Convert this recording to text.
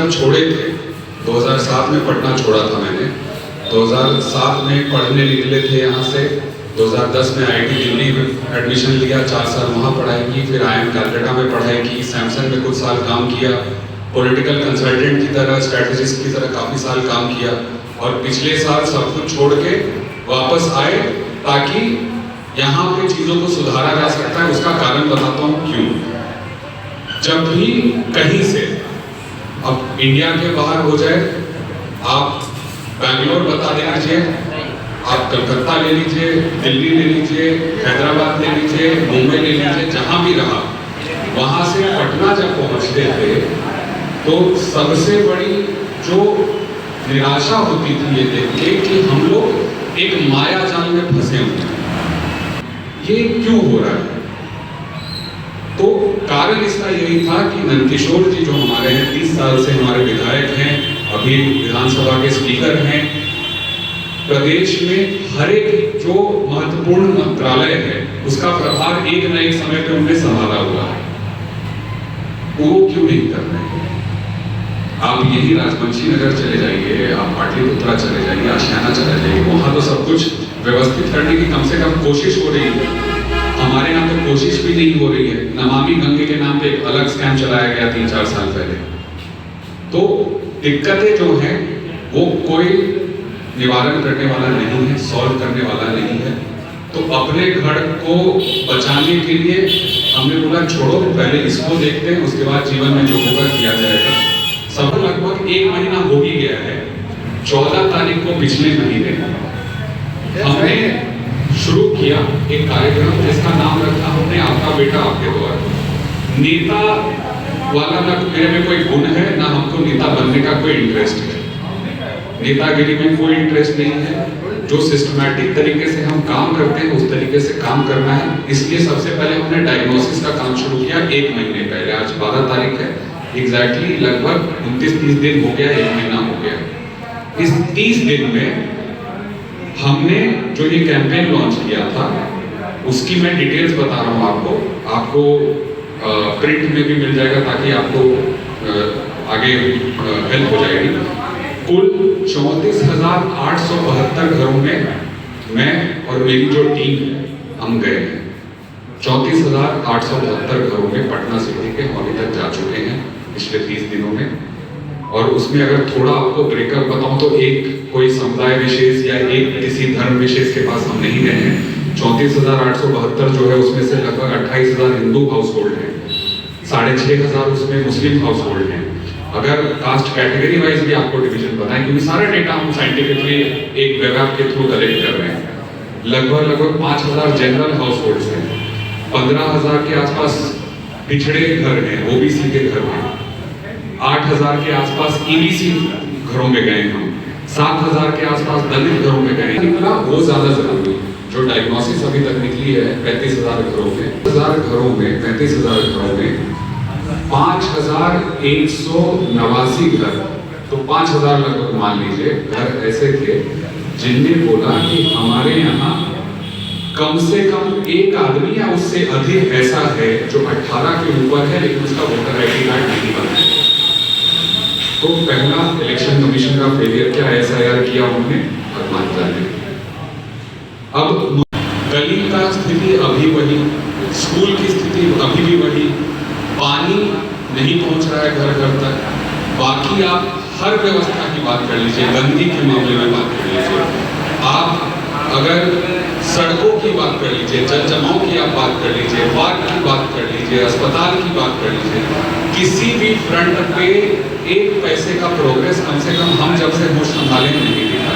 2000 छोड़े थे, 2007 में पढ़ना छोड़ा था मैंने। 2007 में पढ़ने निकले थे यहाँ से। 2010 में IIT दिल्ली में एडमिशन लिया, 4 साल वहाँ पढ़ाई की, फिर IIM कलकत्ता में पढ़ाई की, सैमसंग में कुछ साल काम किया, पॉलिटिकल कंसल्टेंट की तरह, स्ट्रैटेजिस्ट की तरह काफ़ी साल काम किया, और पिछले साल सब कुछ छोड़ के वापस आए ताकि यहाँ पे चीज़ों को सुधारा जा सकता है। उसका कारण बताता हूँ क्यों। जब भी कहीं से, अब इंडिया के बाहर हो जाए, आप बैंगलोर बता दे लीजिए, आप कलकत्ता ले लीजिए, दिल्ली ले लीजिए, हैदराबाद ले लीजिए, मुंबई ले लीजिए, जहाँ भी रहा, वहाँ से पटना जब पहुँचते थे तो सबसे बड़ी जो निराशा होती थी ये देख के कि हम लोग एक माया जाल में फंसे हुए हैं, ये क्यों हो रहा है। तो कारण इसका यही था कि नंदकिशोर जी जो हमारे हैं, 30 साल से हमारे विधायक हैं, अभी विधानसभा के स्पीकर हैं, प्रदेश में हर एक जो महत्वपूर्ण मंत्रालय है उसका प्रभार एक न एक समय पे उन्हें संभाला हुआ है, वो क्यों नहीं कर रहे हैं। आप यही राजवंशी नगर चले जाइए, आप पाटलिपुत्रा चले जाइए, आशियाना चले जाइए, वहां तो सब कुछ व्यवस्थित करने की कम से कम कोशिश हो रही है। हमारे यहाँ तो कोशिश भी नहीं हो रही है। नमामि गंगे के नाम पे एक अलग स्कैम चलाया गया 3-4 साल पहले। तो दिक्कतें जो हैं वो कोई निवारण करने वाला नहीं है, सॉल्व करने वाला नहीं है। तो अपने घर को बचाने के लिए हमने बोला छोड़ो, पहले इसको देखते हैं, उसके बाद जीवन में जो होगा किया जाएगा। सब लगभग 1 महीना हो ही गया है। 14 तारीख को पिछले महीने हमने शुरू किया एक कार्यक्रम जिसका नाम रखा हमने आपका बेटा आपके द्वार। नेता वाला ना मेरे में कोई गुण है, ना हमको नेता बनने का कोई इंटरेस्ट है, नेतागिरी में कोई इंटरेस्ट नहीं है। जो सिस्टमैटिक तरीके से हम काम करते हैं उस तरीके से काम करना है। इसलिए सबसे पहले हमने डायग्नोसिस का काम शुरू किया 1 महीने पहले। आज 12 तारीख है, एग्जैक्टली लगभग 29-30 दिन हो गया, 1 महीना हो गया। इस 30 दिन में हमने जो ये कैंपेन लॉन्च किया था उसकी मैं डिटेल्स बता रहा हूँ आपको प्रिंट में भी मिल जाएगा ताकि आपको आगे हेल्प हो जाएगी। कुल 34,872 घरों में मैं और मेरी जो टीम है हम गए हैं। 34,872 घरों में पटना सिटी के हम अभी तक जा चुके हैं पिछले 30 दिनों में। और उसमें अगर थोड़ा आपको ब्रेकअप बताऊं तो एक कोई समुदाय विशेष या एक किसी धर्म विशेष के पास हम नहीं गए हैं। 34,872 जो है उसमें से लगभग 28,000 हिंदू हाउस होल्ड हैं, 6,500 उसमें मुस्लिम हाउस होल्ड हैं। अगर कास्ट कैटेगरी वाइज भी आपको डिवीजन बताएं, क्योंकि सारा डेटा हम साइंटिफिकली एक वेब ऐप के थ्रू कलेक्ट कर रहे हैं। लगभग 5,000 जनरल हाउस होल्ड हैं, 15,000 के आसपास पिछड़े घर हैं, OBC के घर हैं, 8,000 के आसपास EBC घरों में गए हम, 7,000 के आसपास दलित घरों में गए। निकला वो ज्यादा जरूरी है। जो डायग्नोसिस अभी तक निकली है 35,000 घरों में, 35,000 घरों में 5,189 घर, तो 5,000 लगभग मान लीजिए घर ऐसे थे जिनने बोला कि हमारे यहाँ कम से कम एक आदमी या उससे अधिक ऐसा है जो 18 के ऊपर है लेकिन उसका वोटर ID कार्ड नहीं बना है। तो पहला इलेक्शन कमीशन का फेलियर क्या, SIR किया उन्होंने और मान जाने। अब गली का स्थिति अभी वही, स्कूल की स्थिति अभी भी वही, पानी नहीं पहुंच रहा है घर घर तक। बाकी आप हर व्यवस्था की बात कर लीजिए, गंदगी के मामले में बात कर लीजिए, आप अगर सड़कों की बात कर लीजिए, जल जमाव की आप बात कर लीजिए, पार्क की बात कर लीजिए, अस्पताल की बात कर लीजिए, किसी भी फ्रंट पे एक पैसे का प्रोग्रेस कम से कम हम जब से होश संभाले नहीं दिखा।